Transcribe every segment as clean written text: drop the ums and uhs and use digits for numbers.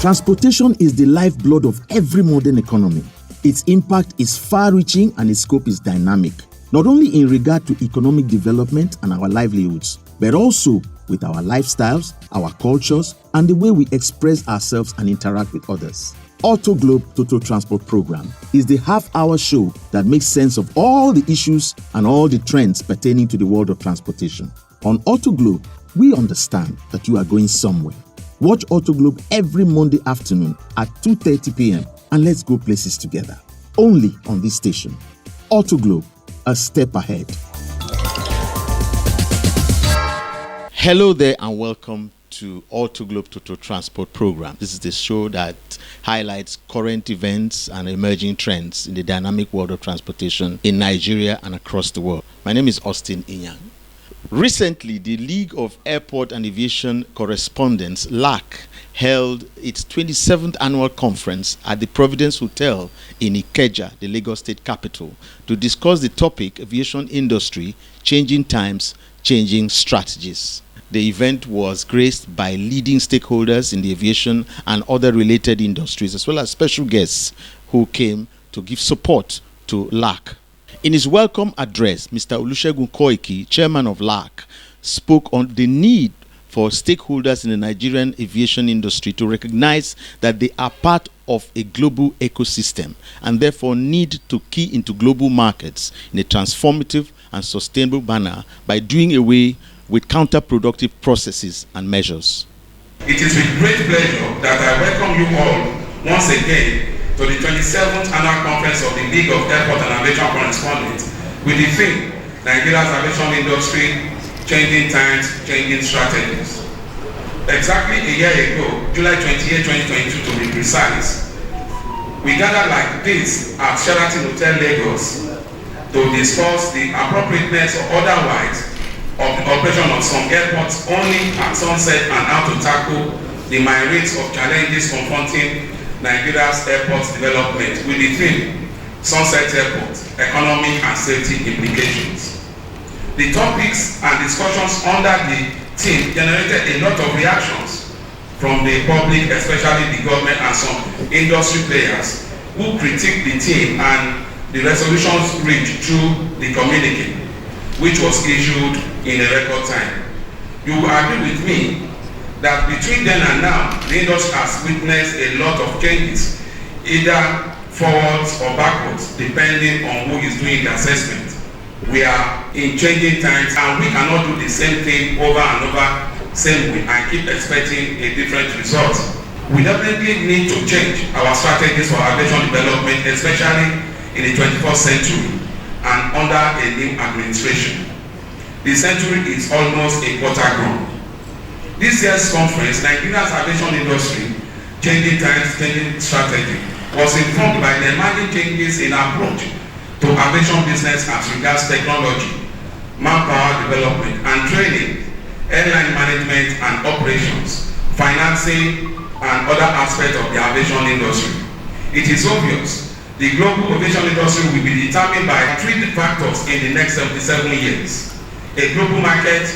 Transportation is the lifeblood of every modern economy. Its impact is far-reaching and its scope is dynamic, not only in regard to economic development and our livelihoods, but also with our lifestyles, our cultures, and the way we express ourselves and interact with others. Autoglobe Total Transport Program is the half-hour show that makes sense of all the issues and all the trends pertaining to the world of transportation. On Autoglobe, we understand that you are going somewhere. Watch Autoglobe every Monday afternoon at 2:30 p.m. and let's go places together. Only on this station. Autoglobe, a step ahead. Hello there and welcome to Autoglobe Total Transport Program. This is the show that highlights current events and emerging trends in the dynamic world of transportation in Nigeria and across the world. My name is Austin Inyang. Recently, the League of Airport and Aviation Correspondents, LAAC, held its 27th annual conference at the Providence Hotel in Ikeja, the Lagos state capital, to discuss the topic aviation industry, changing times, changing strategies. The event was graced by leading stakeholders in the aviation and other related industries, as well as special guests who came to give support to LAAC. In his welcome address, Mr. Olusegun Koiki, chairman of LAAC, spoke on the need for stakeholders in the Nigerian aviation industry to recognize that they are part of a global ecosystem and therefore need to key into global markets in a transformative and sustainable manner by doing away with counterproductive processes and measures. It is with great pleasure that I welcome you all once again to the 27th annual conference of the League of Airport and Aviation Correspondents with the theme, Nigeria's aviation industry, changing times, changing strategies. Exactly a year ago, July 28, 2022 to be precise, we gathered like this at Sheraton Hotel, Lagos to discuss the appropriateness or otherwise of the operation of some airports only at sunset and how to tackle the myriads of challenges confronting Nigeria's airport development with the theme, Sunset Airport, Economic and Safety Implications. The topics and discussions under the theme generated a lot of reactions from the public, especially the government and some industry players who critiqued the theme and the resolutions reached through the communique, which was issued in a record time. You will agree with me that between then and now, the industry has witnessed a lot of changes, either forwards or backwards, depending on who is doing the assessment. We are in changing times and we cannot do the same thing over and over, same way, and keep expecting a different result. We definitely need to change our strategies for aviation development, especially in the 21st century and under a new administration. The century is almost a quarter gone. This year's conference, Nigeria's aviation industry, changing times, changing strategy, was informed by the emerging changes in approach to aviation business as regards technology, manpower development and training, airline management and operations, financing and other aspects of the aviation industry. It is obvious the global aviation industry will be determined by three factors in the next 77 years. A global market,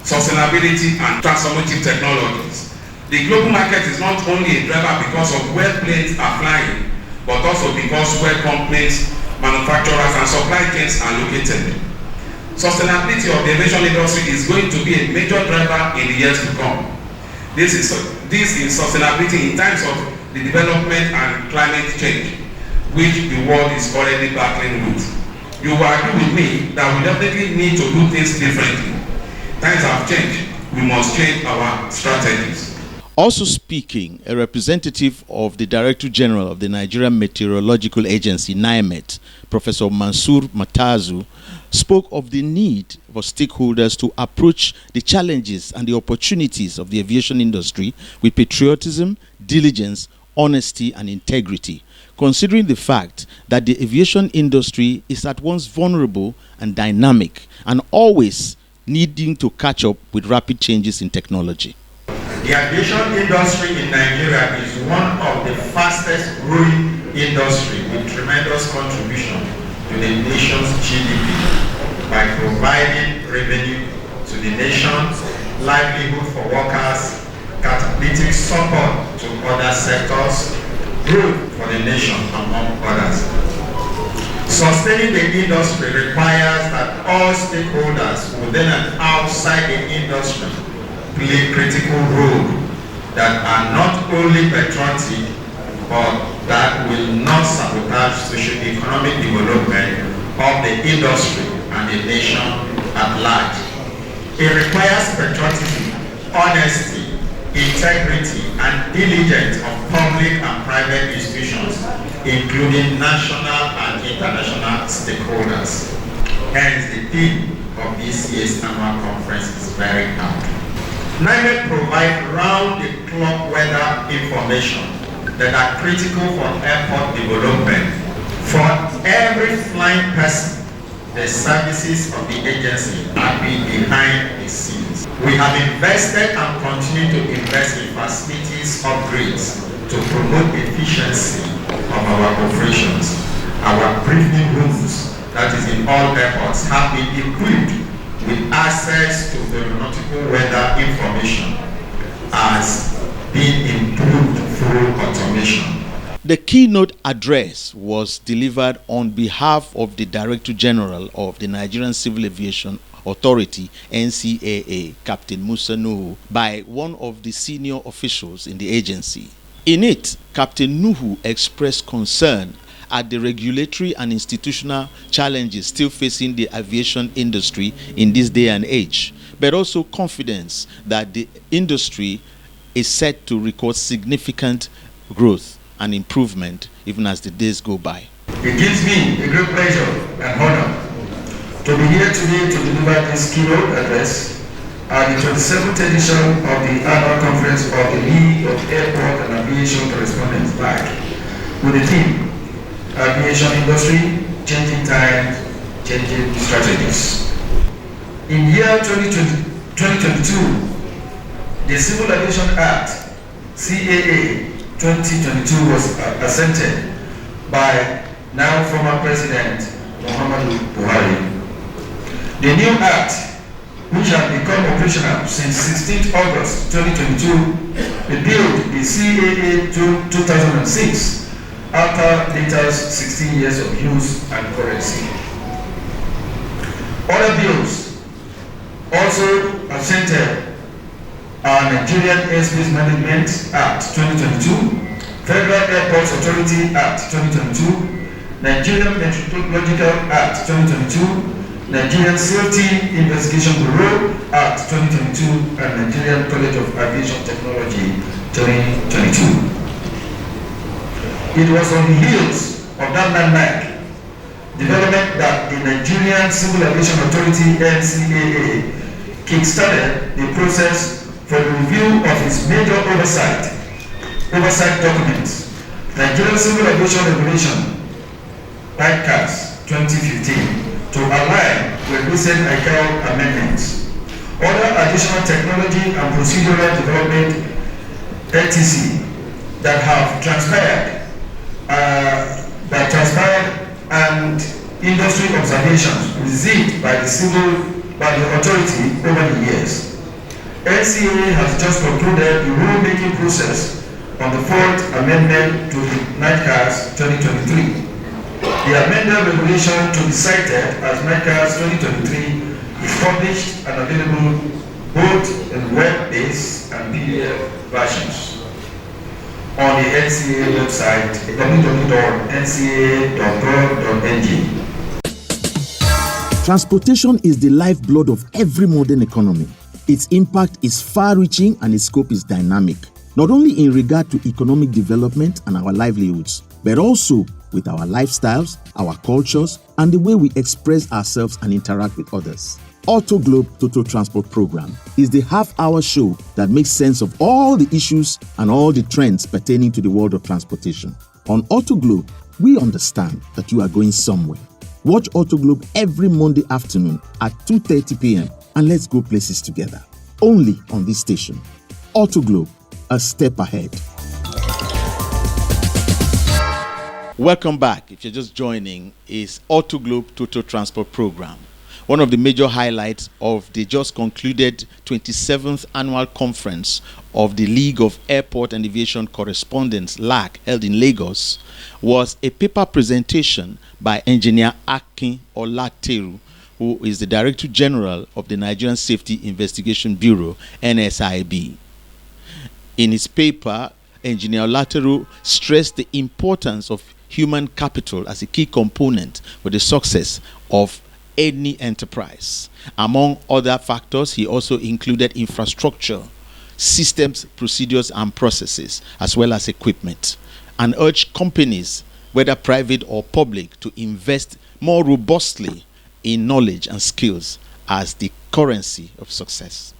sustainability and transformative technologies. The global market is not only a driver because of where planes are flying, but also because where companies, manufacturers and supply chains are located. Sustainability of the aviation industry is going to be a major driver in the years to come. This is sustainability in terms of the development and climate change, which the world is already battling with. You will agree with me that we definitely need to do things differently. Times have changed. We must change our strategies. Also speaking, a representative of the Director General of the Nigerian Meteorological Agency, NIMET, Professor Mansour Matazu, spoke of the need for stakeholders to approach the challenges and the opportunities of the aviation industry with patriotism, diligence, honesty, and integrity, considering the fact that the aviation industry is at once vulnerable and dynamic and always needing to catch up with rapid changes in technology. The aviation industry in Nigeria is one of the fastest growing industry with tremendous contribution to the nation's GDP by providing revenue to the nation, livelihood for workers, catalytic support to other sectors, growth for the nation, among others. Sustaining the industry requires that all stakeholders within and outside the industry play a critical role that are not only patriotic, but that will not sabotage socio-economic development of the industry and the nation at large. It requires patriotism, honesty, integrity, and diligence of public and private institutions, including national and international stakeholders. Hence, the theme of this year's annual conference is very apt. NIMED provide round-the-clock weather information that are critical for airport development. For every flying person, the services of the agency have been behind the scenes. We have invested and continue to invest in facilities upgrades to promote efficiency of our operations. Our briefing rooms, that is in all airports, have been equipped with access to aeronautical weather information as being improved through automation. The keynote address was delivered on behalf of the Director General of the Nigerian Civil Aviation Authority, NCAA, Captain Musa Nuhu, by one of the senior officials in the agency. In it, Captain Nuhu expressed concern at the regulatory and institutional challenges still facing the aviation industry in this day and age, but also confidence that the industry is set to record significant growth and improvement even as the days go by. It gives me a great pleasure and honor to be here today to deliver this keynote address at the 27th edition of the annual conference of the League of Airport and Aviation Correspondents, LAAC, with the theme, Aviation Industry, Changing Times, Changing Strategies. In year 2022, the Civil Aviation Act, CAA 2022, was assented by now former President Muhammadu Buhari. The new act, which has become operational since 16th August 2022, repealed the CAA 2006 after data's 16 years of use and currency. Other bills also assented are Nigerian Airspace Management Act 2022, Federal Airports Authority Act 2022, Nigerian Meteorological Act 2022, Nigerian Safety Investigation Bureau Act 2022, and Nigerian College of Aviation Technology 2022. It was on the heels of that landmark development that the Nigerian Civil Aviation Authority, NCAA, kickstarted the process for the review of its major oversight documents, Nigerian Civil Aviation Regulation, (NICAS) 2015, to align with recent ICAO amendments. Other additional technology and procedural development, etc., that have transpired, and industry observations received by the authority over the years. NCAA has just concluded the rulemaking process on the 4th Amendment to the NICAS 2023. The amended regulation to be cited as NICAS 2023 is published and available both in web-based and PDF versions on the NCAA website www.ncaa.gov.ng. Transportation is the lifeblood of every modern economy. Its impact is far-reaching and its scope is dynamic, not only in regard to economic development and our livelihoods, but also with our lifestyles, our cultures, and the way we express ourselves and interact with others. Autoglobe Total Transport Program is the half-hour show that makes sense of all the issues and all the trends pertaining to the world of transportation. On Autoglobe, we understand that you are going somewhere. Watch Autoglobe every Monday afternoon at 2:30 p.m. and let's go places together. Only on this station. Autoglobe, a step ahead. Welcome back. If you're just joining, it's Autoglobe Total Transport Program. one of the major highlights of the just concluded 27th annual conference of the League of Airport and Aviation Correspondents, LAAC, held in Lagos, was a paper presentation by Engineer Akin Olateru, who is the Director General of the Nigerian Safety Investigation Bureau, NSIB. In his paper, Engineer Olateru stressed the importance of human capital as a key component for the success of any enterprise. Among other factors, he also included infrastructure, systems, procedures, and processes, as well as equipment, and urged companies, whether private or public, to invest more robustly in knowledge and skills as the currency of success.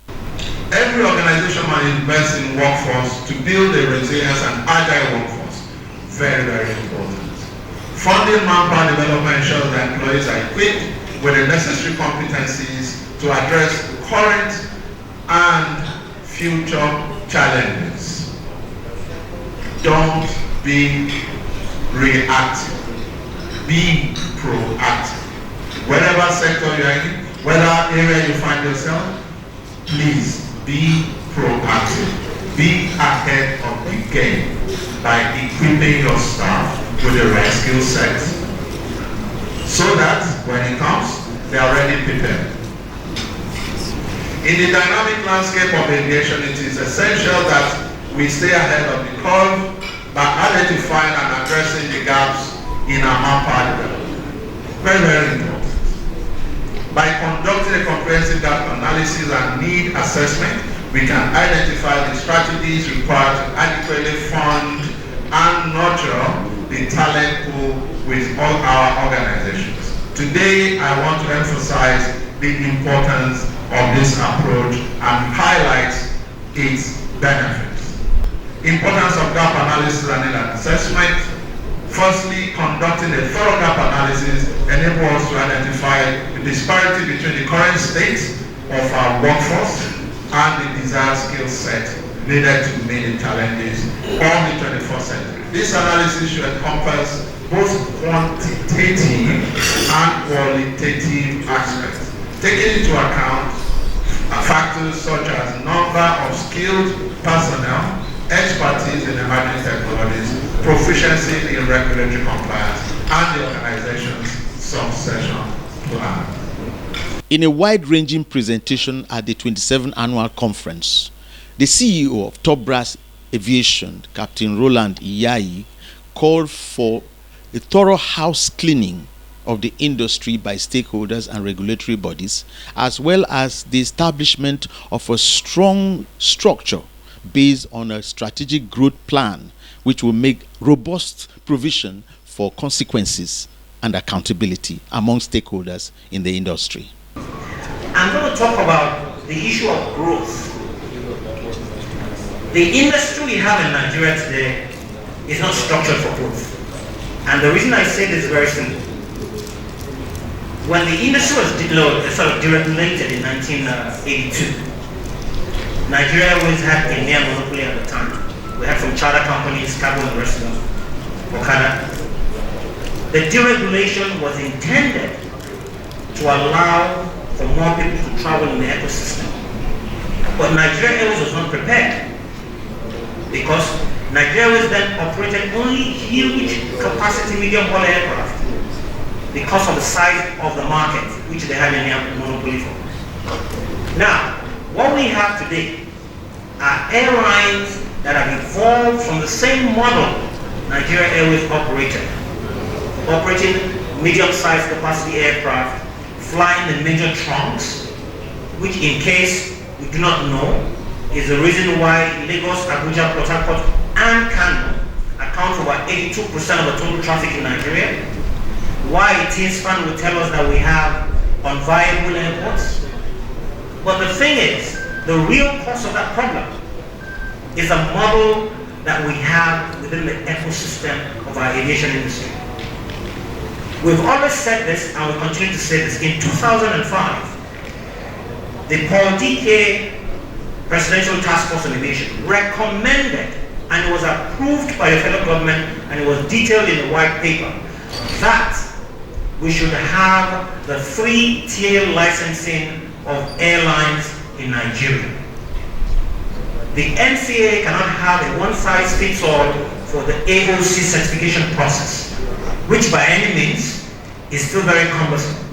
Every organization must invest in workforce to build a resilient and agile workforce. Very, very important. Funding manpower development ensures that employees are equipped with the necessary competencies to address current and future challenges. Don't be reactive. Be proactive. Whatever sector you are in, whatever area you find yourself, please be proactive. Be ahead of the game by equipping your staff with the right skill sets so that when it comes, they are already prepared. In the dynamic landscape of aviation, it is essential that we stay ahead of the curve by identifying and addressing the gaps in our manpower development. Very, very important. By conducting a comprehensive gap analysis and need assessment, we can identify the strategies required to adequately fund and nurture the talent pool with all our organizations. Today, I want to emphasize the importance of this approach and highlight its benefits. Importance of gap analysis and need assessment. Firstly, conducting a thorough gap analysis enables us to identify the disparity between the current state of our workforce and the desired skill set needed to meet the challenges of the 21st century. This analysis should encompass both quantitative and qualitative aspects, taking into account factors such as number of skilled personnel, expertise in emerging technologies, proficiency in regulatory compliance, and the organization's succession plan. In a wide-ranging presentation at the 27th annual conference, the CEO of Top Brass Aviation, Captain Roland Iyayi, called for a thorough house cleaning of the industry by stakeholders and regulatory bodies, as well as the establishment of a strong structure based on a strategic growth plan which will make robust provision for consequences and accountability among stakeholders in the industry. I'm going to talk about the issue of growth. The industry we have in Nigeria today is not structured for growth. And the reason I say this is very simple. When the industry was deregulated in 1982, Nigeria always had a near monopoly at the time. We had some charter companies, Cabo and the rest of them, Okada. The deregulation was intended to allow for more people to travel in the ecosystem. But Nigeria Airways was not prepared because Nigeria Airways then operated only huge capacity medium haul aircraft because of the size of the market which they had a near monopoly for. Now, what we have today are airlines that have evolved from the same model Nigeria Airways operated, operating medium-sized capacity aircraft, flying the major trunks, which in case we do not know, is the reason why Lagos, Abuja, Port Harcourt, and Kano account for about 82% of the total traffic in Nigeria. Why T-Span will tell us that we have unviable airports. But the thing is, the real cause of that problem is a model that we have within the ecosystem of our aviation industry. We've always said this, and we continue to say this. In 2005, the Paul D.K. Presidential Task Force on Aviation recommended, and it was approved by the federal government, and it was detailed in the white paper, that we should have the 3-tier licensing of airlines in Nigeria. The NCAA cannot have a one-size-fits-all for the AOC certification process, which by any means is still very cumbersome,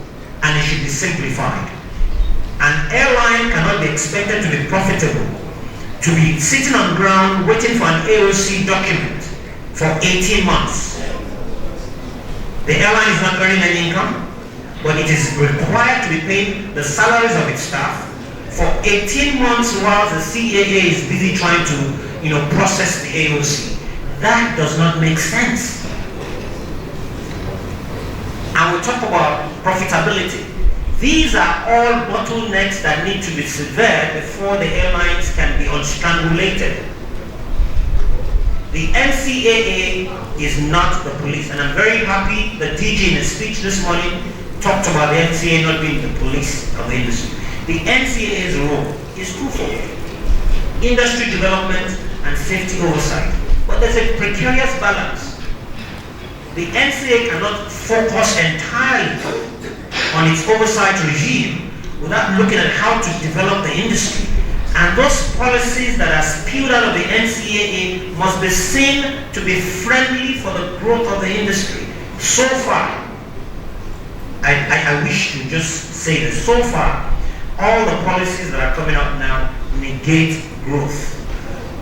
and it should be simplified. An airline cannot be expected to be profitable, to be sitting on ground waiting for an AOC document for 18 months. The airline is not earning any income, but it is required to be paying the salaries of its staff for 18 months while the CAA is busy trying to, process the AOC. That does not make sense. And we talk about profitability. These are all bottlenecks that need to be severed before the airlines can be unstrangulated. The NCAA is not the police, and I'm very happy that DG in his speech this morning talked about the NCAA not being the police of the industry. The NCAA's role is twofold: industry development and safety oversight. But there's a precarious balance. The NCAA cannot focus entirely on its oversight regime without looking at how to develop the industry. And those policies that are spewed out of the NCAA must be seen to be friendly for the growth of the industry. So far, I wish to just say this, so far, all the policies that are coming out now negate growth.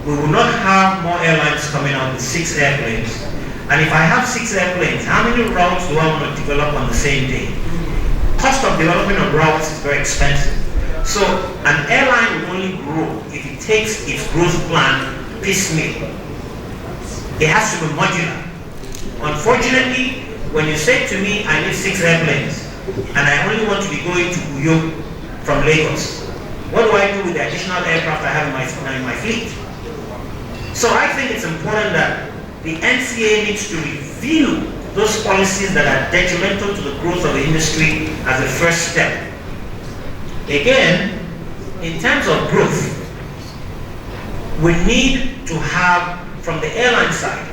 We will not have more airlines coming out with 6 airplanes. And if I have 6 airplanes, how many routes do I want to develop on the same day? Cost of development of routes is very expensive. So an airline will only grow if it takes its growth plan piecemeal. It has to be modular. Unfortunately, when you say to me, I need 6 airplanes, and I only want to be going to Uyo from Lagos, what do I do with the additional aircraft I have in my fleet? So I think it's important that the NCAA needs to review those policies that are detrimental to the growth of the industry as a first step. Again, in terms of growth, we need to have, from the airline side,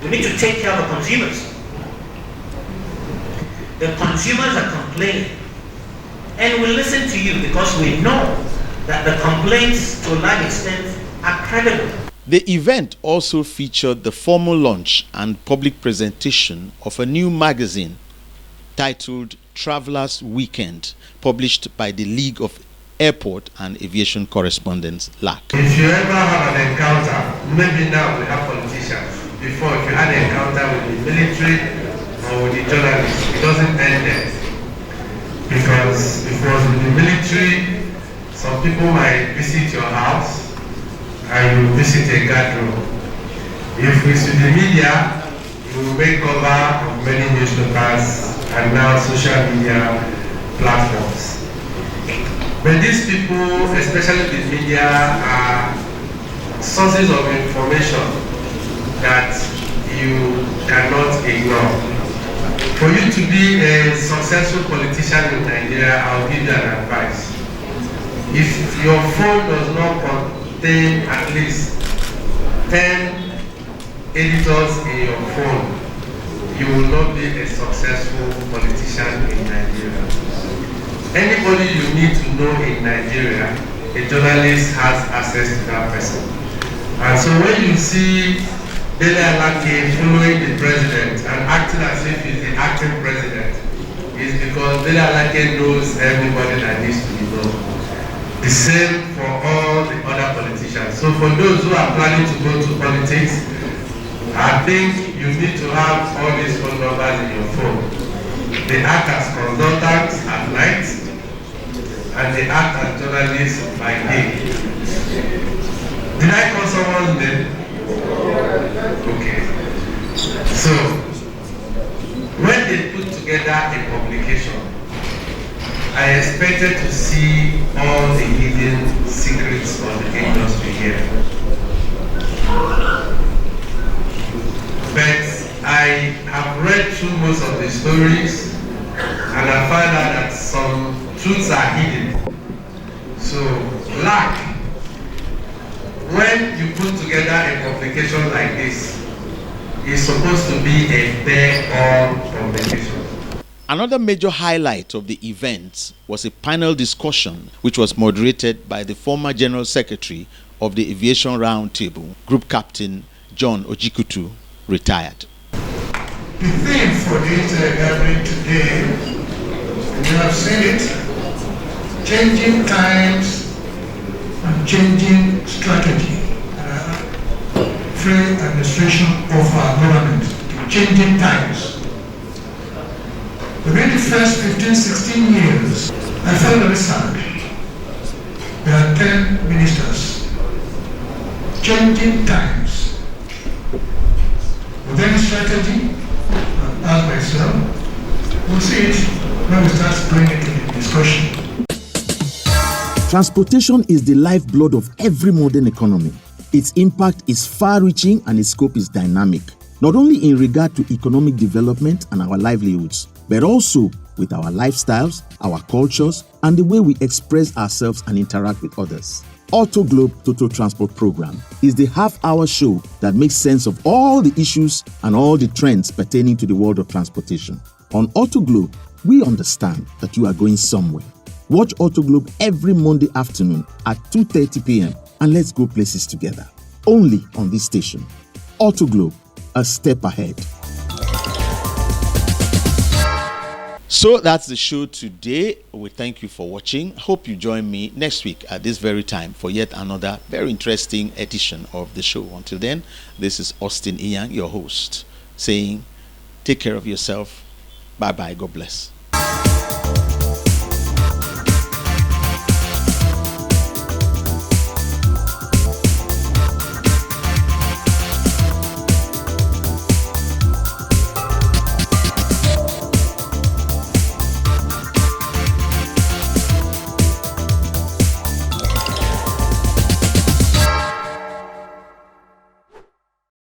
we need to take care of the consumers. The consumers are complaining, and we listen to you because we know that the complaints to a large extent are credible. The event also featured the formal launch and public presentation of a new magazine titled Travelers Weekend, published by the League of Airport and Aviation Correspondents, LAAC. If you ever have an encounter, maybe now we have politicians, before if you had an encounter with the military or with the journalists, it doesn't end there. Because if it was with the military, some people might visit your house and you visit a guard room. If it's with the media, you will make cover of many newspapers and now social media platforms. But these people, especially the media, are sources of information that you cannot ignore. For you to be a successful politician in Nigeria, I'll give you an advice. If your phone does not contain at least 10 editors in your phone, you will not be a successful politician in Nigeria. Anybody you need to know in Nigeria, a journalist has access to that person. And so when you see LAAC following the president and acting as if he's the acting president, it's because LAAC knows everybody that needs to be known. The same for all the other politicians. So for those who are planning to go to politics, I think you need to have all these phone numbers in your phone. They act as consultants at night, and they act as journalists by day. Did I call someone's name? Okay. So, when they put together a publication, I expected to see all the hidden secrets of the industry here. But I have read through most of the stories and I found out that some truths are hidden. So, LAAC, when you put together a publication like this, it's supposed to be a bare-all publication. Another major highlight of the event was a panel discussion which was moderated by the former General Secretary of the Aviation Roundtable, Group Captain John Ojikutu, retired. The theme for this gathering today, you have seen it, changing times and changing strategy. Free administration of our government, changing times. Within the first 15, 16 years, I felt very sad. There are 10 ministers. Changing times. Within strategy, I ask myself, we'll see it when we start going into the discussion. Transportation is the lifeblood of every modern economy. Its impact is far-reaching and its scope is dynamic, not only in regard to economic development and our livelihoods, but also with our lifestyles, our cultures, and the way we express ourselves and interact with others. Autoglobe Total Transport Program is the half-hour show that makes sense of all the issues and all the trends pertaining to the world of transportation. On Autoglobe, we understand that you are going somewhere. Watch Autoglobe every Monday afternoon at 2:30 p.m. and let's go places together. Only on this station. Autoglobe, a step ahead. So that's the show today. We thank you for watching. Hope you join me next week at this very time for yet another very interesting edition of the show. Until then, this is Austin Iyang, your host, saying take care of yourself. Bye-bye. God bless.